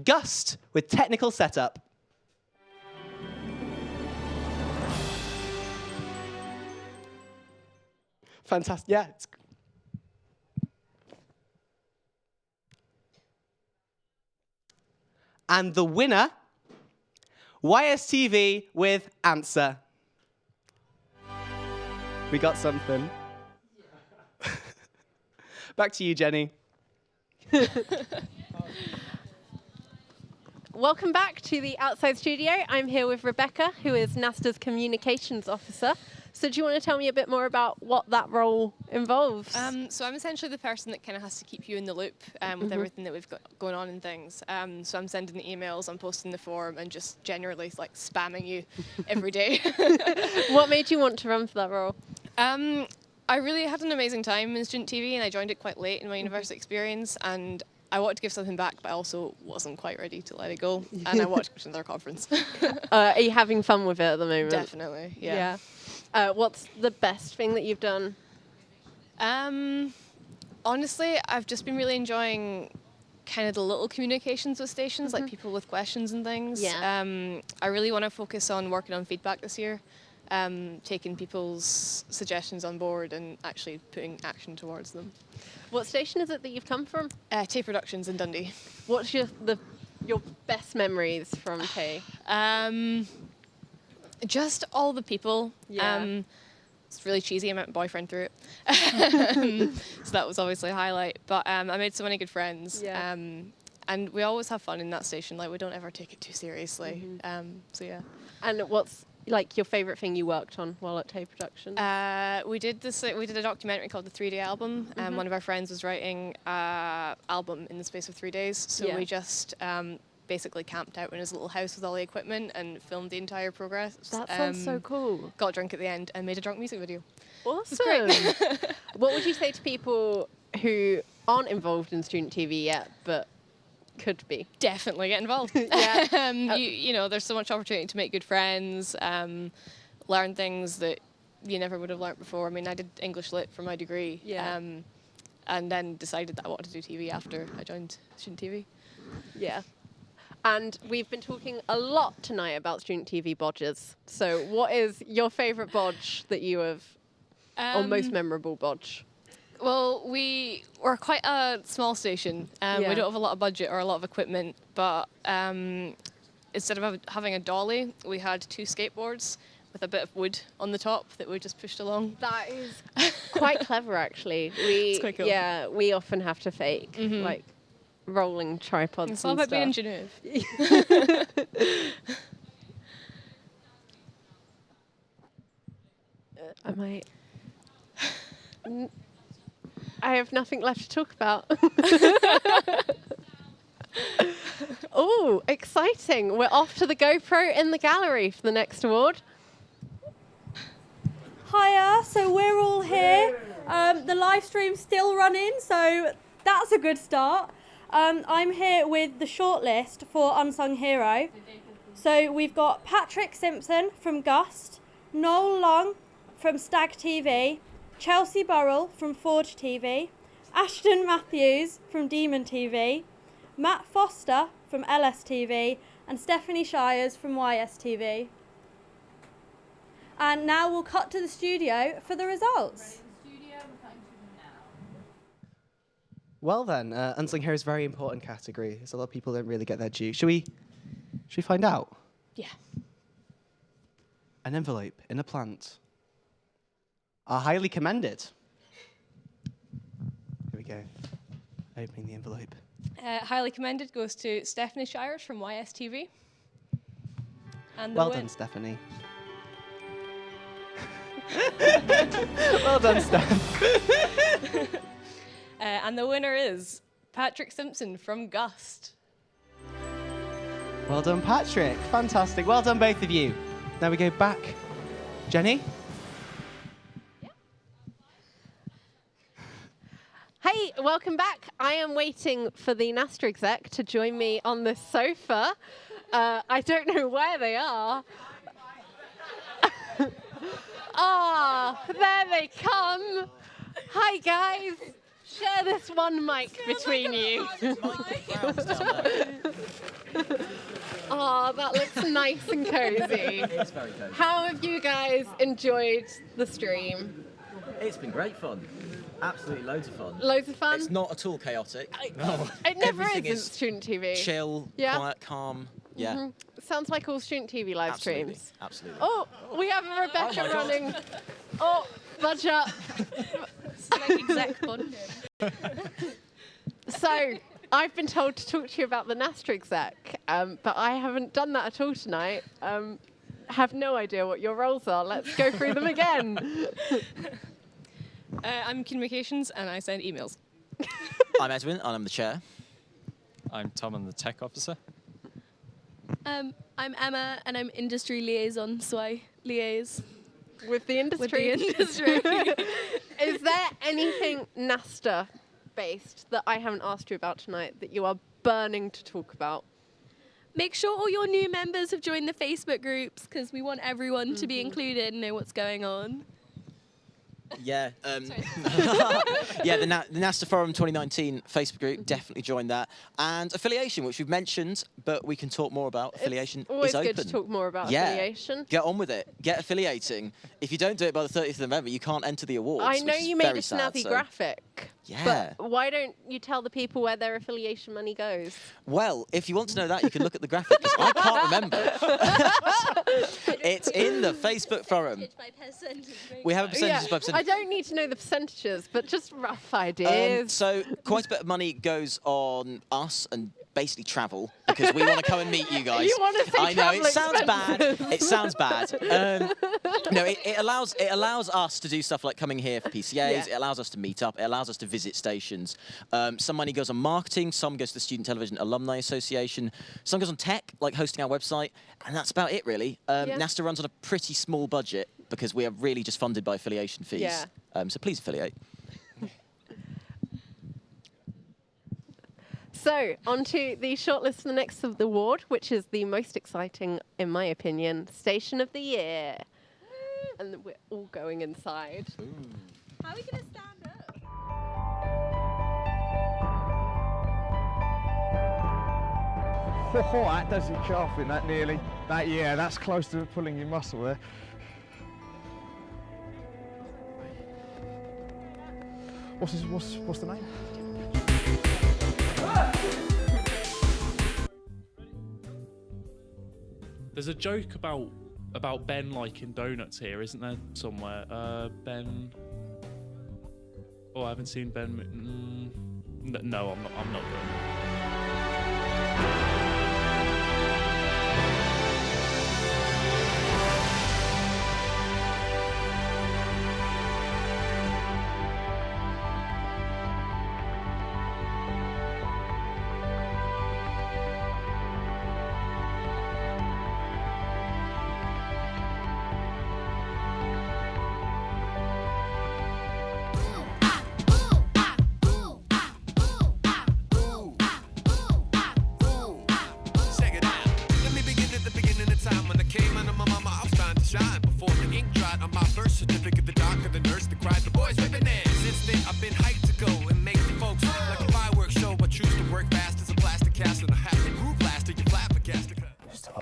Gust with technical setup. Fantastic. Yeah. And the winner, YSTV with Answer. We got something. Back to you, Jenny. Welcome back to the outside studio. I'm here with Rebecca, who is NaSTA's communications officer. So do you want to tell me a bit more about what that role involves? So I'm essentially the person that kind of has to keep you in the loop with everything that we've got going on and things. So I'm sending the emails, I'm posting the form, and just generally like spamming you every day. What made you want to run for that role? I really had an amazing time in student TV, and I joined it quite late in my university experience, and I wanted to give something back, but I also wasn't quite ready to let it go, and I wanted to go to another conference. Are you having fun with it at the moment? Definitely, yeah. What's the best thing that you've done? Honestly, I've just been really enjoying kind of the little communications with stations, like people with questions and things. Yeah. I really want to focus on working on feedback this year, taking people's suggestions on board and actually putting action towards them. What station is it that you've come from? Tay Productions in Dundee. What's your best memories from Tay? Just all the people. Yeah. It's really cheesy. I met my boyfriend through it. So that was obviously a highlight. But I made so many good friends. Yeah. And we always have fun in that station. Like, we don't ever take it too seriously. So yeah. And what's like your favourite thing you worked on while at Tay Productions? We did a documentary called The 3-Day Album. One of our friends was writing an album in the space of 3 days. So we just basically camped out in his little house with all the equipment and filmed the entire progress. That sounds so cool. Got drunk at the end and made a drunk music video. Awesome. It was great. What would you say to people who aren't involved in student TV yet, but could be? Definitely get involved. Yeah. You know, there's so much opportunity to make good friends, learn things that you never would have learnt before. I mean, I did English Lit for my degree, and then decided that I wanted to do TV after I joined student TV. Yeah. And we've been talking a lot tonight about student TV bodges. So what is your favourite bodge that you have, or most memorable bodge? Well, we're quite a small station. We don't have a lot of budget or a lot of equipment, but instead of having a dolly, we had 2 skateboards with a bit of wood on the top that we just pushed along. That is quite clever, actually. It's quite cool. Yeah, we often have to fake, like, rolling tripods. It's all about being ingenuitive. I have nothing left to talk about. Oh, exciting. We're off to the GoPro in the gallery for the next award. Hiya, so we're all here. The live stream's still running, so that's a good start. I'm here with the shortlist for Unsung Hero. So we've got Patrick Simpson from Gust, Noel Long from Stag TV, Chelsea Burrell from Forge TV, Ashton Matthews from Demon TV, Matt Foster from LS TV, and Stephanie Shires from YSTV. And now we'll cut to the studio for the results. Well then, Unsung Hero is a very important category. There's a lot of people that don't really get their due. Should we find out? Yeah. An envelope in a plant. Are highly commended. Here we go. Opening the envelope. Highly commended goes to Stephanie Shires from YSTV. And Well done, Stephanie. Well done, Steph. And the winner is Patrick Simpson from Gust. Well done, Patrick. Fantastic. Well done, both of you. Now we go back. Jenny? Hey, welcome back. I am waiting for the NaSTA exec to join me on the sofa. I don't know where they are. Ah, there they come. Hi, guys. Share this one mic between you. Oh, that looks nice and cozy. It's very cozy. How have you guys enjoyed the stream? It's been great fun. Absolutely loads of fun. Loads of fun? It's not at all chaotic. No. It never Everything is in student TV. Chill, Yeah. quiet, calm. Yeah. Mhm. Sounds like all student TV live Absolutely. streams. Absolutely. Oh, we have Rebecca Oh my God. running. Oh, budge up. It's like exec bonding. So, I've been told to talk to you about the NaSTA exec, but I haven't done that at all tonight. Have no idea what your roles are. Let's go through them again. I'm communications and I send emails. I'm Edwin, and I'm the chair. I'm Tom, I'm the tech officer. I'm Emma, and I'm industry liaison, so I liaise with the industry. Is there anything NaSTA based that I haven't asked you about tonight that you are burning to talk about? Make sure all your new members have joined the Facebook groups, because we want everyone to be included and know what's going on. Yeah. Yeah, the NaSTA Forum 2019 Facebook group, definitely join that. And affiliation, which we've mentioned, but we can talk more about. Affiliation Always is open. good to talk more about Yeah. affiliation. Get on with it. Get affiliating. If you don't do it by the 30th of November, you can't enter the awards. I know which is you made very a sad, snazzy so- graphic. Yeah. But why don't you tell the people where their affiliation money goes? Well, if you want to know that, you can look at the graphic, 'cause I can't remember. It's in the Facebook forum. We have a percentage by percentage. I don't need to know the percentages, but just rough ideas. So quite a bit of money goes on us and basically travel, because we want to come and meet you guys. You want to say I know, travel it sounds bad. expenses. It sounds bad. No, it allows us to do stuff like coming here for PCAs. Yeah. It allows us to meet up. It allows us to visit stations. Some money goes on marketing. Some goes to the Student Television Alumni Association. Some goes on tech, like hosting our website. And that's about it, really. NaSTA runs on a pretty small budget because we are really just funded by affiliation fees. Yeah. So please affiliate. So, on to the shortlist for the next of the award, which is the most exciting, in my opinion, Station of the Year. And we're all going inside. How are we going to stand up? Oh, that does it sharping, that nearly. Yeah, that's close to pulling your muscle there. What's the name? There's a joke about Ben liking donuts here, isn't there? Somewhere. Ben. Oh, I haven't seen Ben. No, I'm not doing it.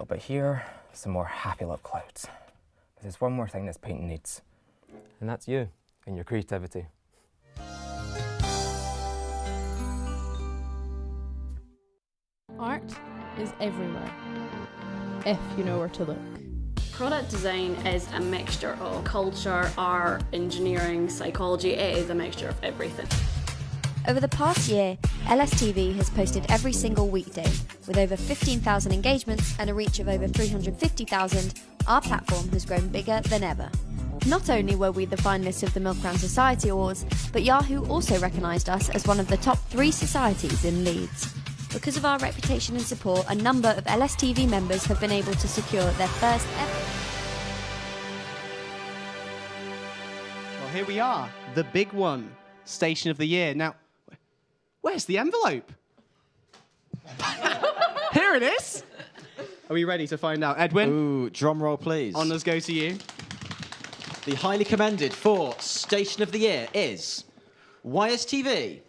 But here, some more happy love clouds. There's one more thing this painting needs, and that's you and your creativity. Art is everywhere, if you know where to look. Product design is a mixture of culture, art, engineering, psychology. It is a mixture of everything. Over the past year, LSTV has posted every single weekday. With over 15,000 engagements and a reach of over 350,000, our platform has grown bigger than ever. Not only were we the finalists of the Milk Round Society Awards, but Yahoo also recognised us as one of the top 3 societies in Leeds. Because of our reputation and support, a number of LSTV members have been able to secure their first ever. Well, here we are, the big one, Station of the Year. Now, where's the envelope? Here it is. Are we ready to find out? Edwin? Ooh, drum roll, please. Honours go to you. The highly commended for Station of the Year is YSTV.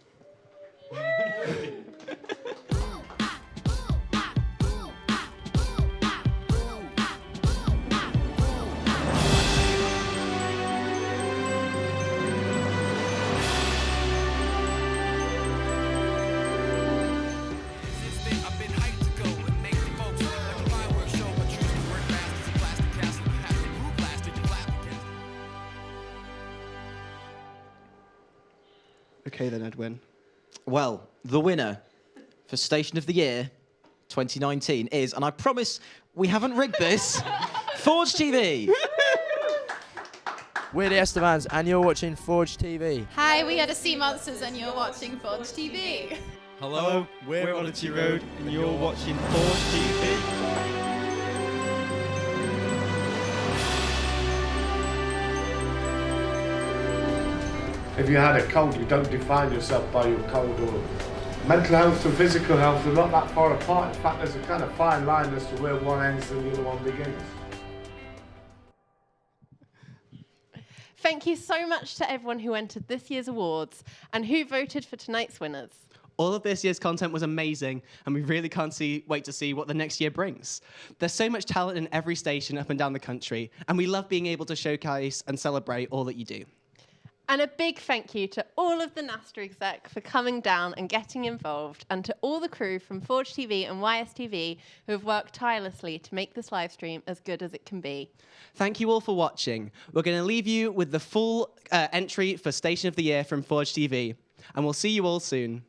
Okay then, Edwin. Well, the winner for Station of the Year 2019 is, and I promise we haven't rigged this, Forge TV. We're the Estevans, and you're watching Forge TV. Hi, we are the Sea Monsters and you're watching Forge TV. Hello, we're Oddity Road and you're watching Forge TV. If you had a cold, you don't define yourself by your cold. Or mental health and physical health are not that far apart. In fact, there's a kind of fine line as to where one ends and the other one begins. Thank you so much to everyone who entered this year's awards and who voted for tonight's winners. All of this year's content was amazing, and we really can't wait to see what the next year brings. There's so much talent in every station up and down the country, and we love being able to showcase and celebrate all that you do. And a big thank you to all of the NaSTA exec for coming down and getting involved, and to all the crew from Forge TV and YSTV who have worked tirelessly to make this live stream as good as it can be. Thank you all for watching. We're going to leave you with the full entry for Station of the Year from Forge TV, and we'll see you all soon.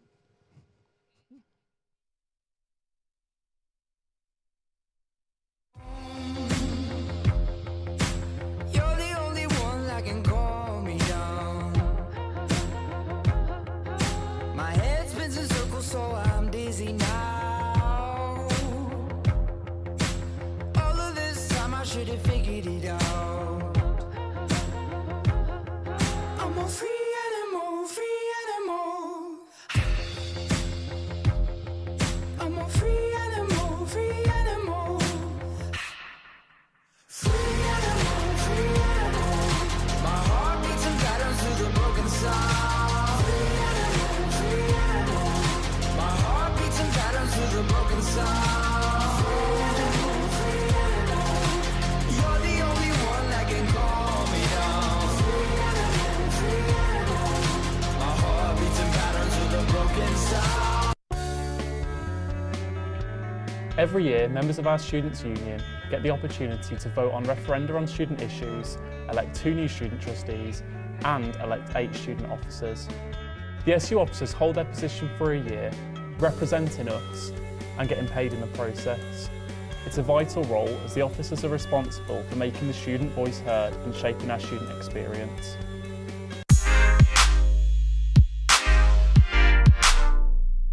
So I'm dizzy now. All of this time I should have figured it out. I'm a free animal, free animal. I'm a free animal, free animal. Free animal, free animal. My heart beats in patterns through the broken sound. The broken sound. You're the only one that can calm me down. My heart beats in patterns with a broken sound. Every year, members of our Students' Union get the opportunity to vote on referenda on student issues, elect 2 new student trustees, and elect 8 student officers. The SU officers hold their position for a year, representing us and getting paid in the process. It's a vital role as the officers are responsible for making the student voice heard and shaping our student experience.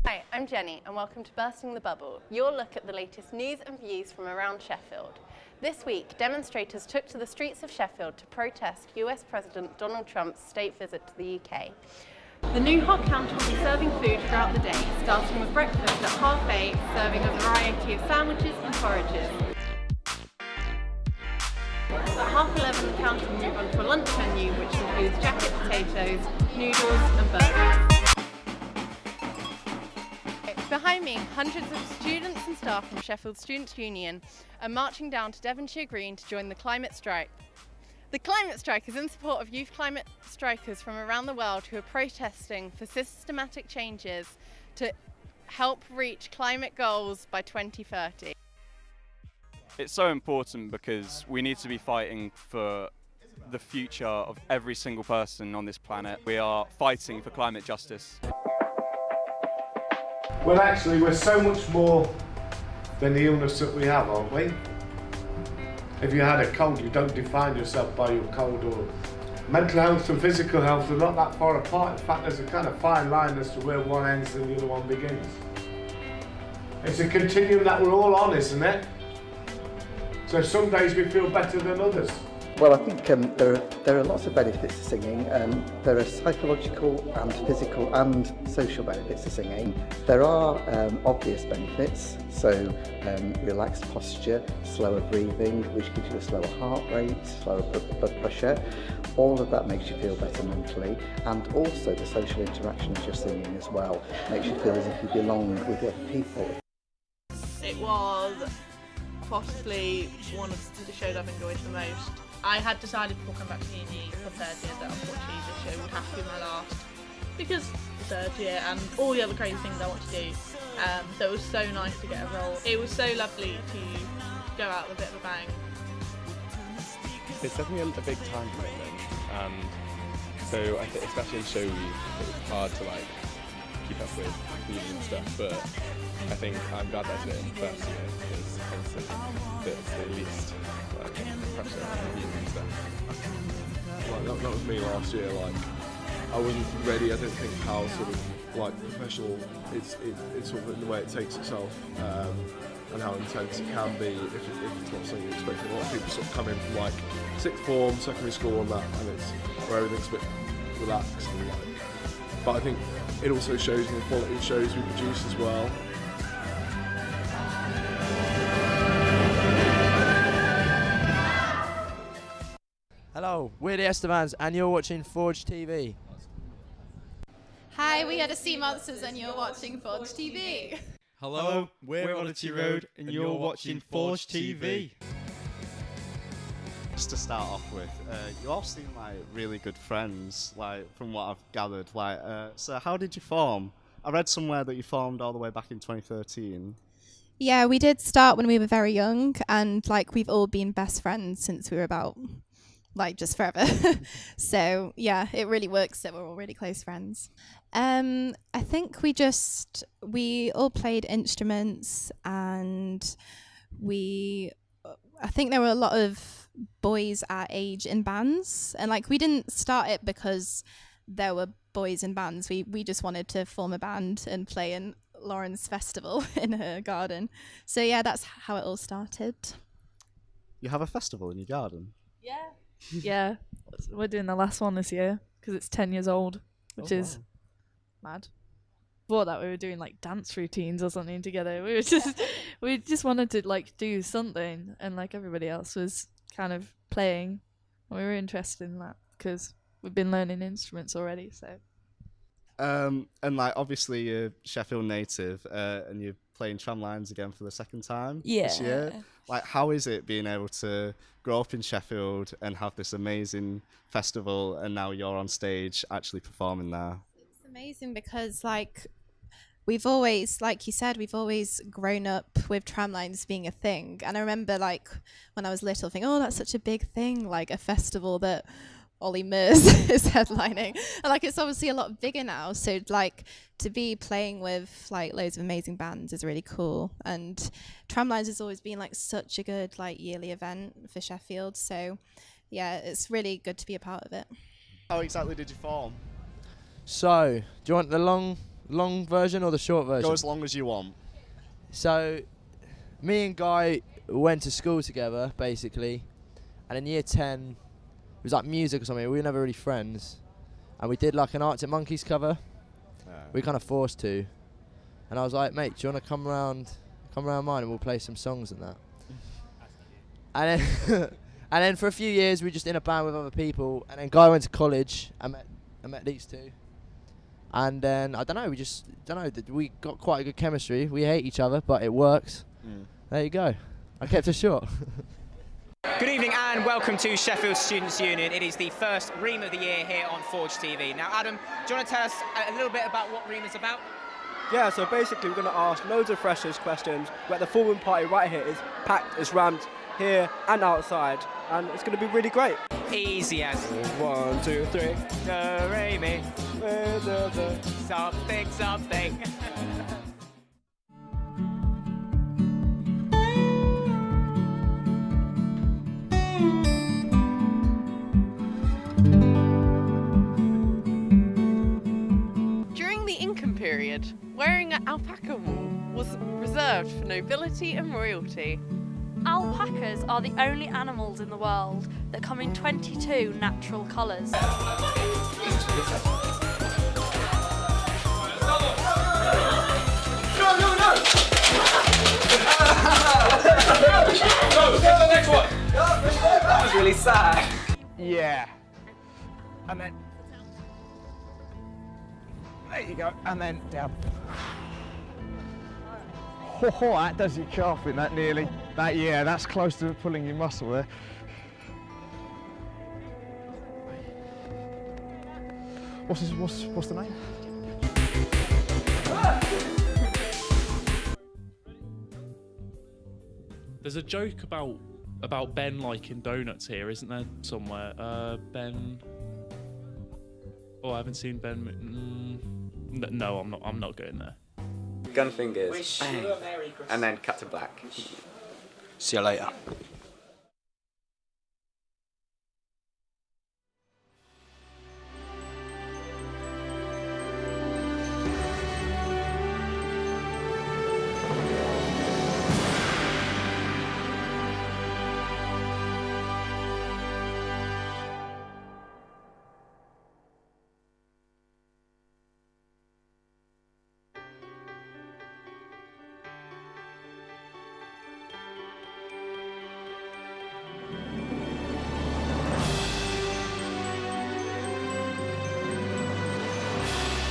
Hi, I'm Jenny and welcome to Bursting the Bubble, your look at the latest news and views from around Sheffield. This week, demonstrators took to the streets of Sheffield to protest US President Donald Trump's state visit to the UK. The new hot counter will be serving food throughout the day, starting with breakfast at 8:30, serving a variety of sandwiches and porridges. At 11:30, the counter will move on to a lunch menu, which includes jacket potatoes, noodles and burgers. Behind me, hundreds of students and staff from Sheffield Students' Union are marching down to Devonshire Green to join the climate strike. The climate strike is in support of youth climate strikers from around the world who are protesting for systematic changes to help reach climate goals by 2030. It's so important because we need to be fighting for the future of every single person on this planet. We are fighting for climate justice. Well, actually, we're so much more than the illness that we have, aren't we? If you had a cold, you don't define yourself by your cold. Or mental health and physical health are not that far apart. In fact, there's a kind of fine line as to where one ends and the other one begins. It's a continuum that we're all on, isn't it? So some days we feel better than others. Well, I think there are lots of benefits to singing. There are psychological and physical and social benefits to singing. There are obvious benefits, so relaxed posture, slower breathing, which gives you a slower heart rate, slower blood pressure. All of that makes you feel better mentally, and also the social interaction as you're singing as well makes you feel as if you belong with other people. It was possibly one of the shows I've enjoyed the most. I had decided before coming back to uni for third year that unfortunately this show would have to be my last because third year and all the other crazy things I want to do. So it was so nice to get a role. It was so lovely to go out with a bit of a bang. It's definitely a big time commitment, and so I think especially in show week it's hard to like keep up with uni and stuff, but I think I'm glad that I did it in the first year because obviously it's the least pressure on uni and stuff. Like that was me last year. Like I wasn't ready. I didn't think how sort of like professional it's sort of in the way it takes itself, and how intense it can be if it's not something you expect. A lot of people sort of come in from like sixth form, secondary school, and that, and it's where everything's a bit relaxed and like. But I think it also shows in the quality of shows we produce as well. Hello, we're the Estevans and you're watching Forge TV. Hi, we are the Sea Monsters and you're watching Forge TV. Hello, we're Oddity Road and you're watching Forge TV. Just to start off with, you all seem like really good friends, like from what I've gathered. Like, so how did you form? I read somewhere that you formed all the way back in 2013. Yeah, we did start when we were very young, and like we've all been best friends since we were about like just forever. So yeah, it really works that we're all really close friends. I think we all played instruments, and I think there were a lot of boys our age in bands, and like we didn't start it because there were boys in bands. We just wanted to form a band and play in Lauren's festival in her garden. So yeah, that's how it all started. You have a festival in your garden? Yeah. Yeah, we're doing the last one this year because it's 10 years old, which is mad. Before that, we were doing like dance routines or something together. We just wanted to like do something, and like everybody else was kind of playing. We were interested in that because we've been learning instruments already. So. And like obviously you're Sheffield native, and you're playing Tramlines again for the second time this year. Like, how is it being able to grow up in Sheffield and have this amazing festival, and now you're on stage actually performing there? It's amazing because like we've always, like you said, we've always grown up with Tramlines being a thing. And I remember like when I was little thinking, oh, that's such a big thing, like a festival that Ollie Murs is headlining, and like it's obviously a lot bigger now, so like to be playing with like loads of amazing bands is really cool. And Tramlines has always been like such a good like yearly event for Sheffield, so yeah, it's really good to be a part of it. How exactly did you form? So, do you want the long version or the short version? Go as long as you want. So, me and Guy went to school together basically, and in year 10 it was like music or something. We were never really friends, and we did like an Arctic Monkeys cover. We kind of forced to, and I was like, mate, do you want to come around mine and we'll play some songs and that. And then and then for a few years we were just in a band with other people, and then Guy went to college. I met these two, And then, I don't know, we got quite a good chemistry. We hate each other, but it works. There you go. I kept it short. Good evening and welcome to Sheffield Students' Union. It is the first Ream of the year here on Forge TV. Now, Adam, do you want to tell us a little bit about what Ream is about? Yeah, so basically we're going to ask loads of freshers questions. We're at the full moon party right here. It's packed, it's rammed here and outside, and it's going to be really great. Easy as 1, 2, 3. Do, re, mi. Something, something. During the Incan period, wearing an alpaca wool was reserved for nobility and royalty. Alpacas are the only animals in the world that come in 22 natural colours. The next one. That was really sad. Yeah. And then there you go, and then down. Oh, that does your calf in that nearly. Yeah, that's close to pulling your muscle there. What's the name? There's a joke about Ben liking donuts here, isn't there? Somewhere. Ben. Oh, I haven't seen Ben. No, I'm not going there. Gun fingers, bang, and then cut to black. See you later.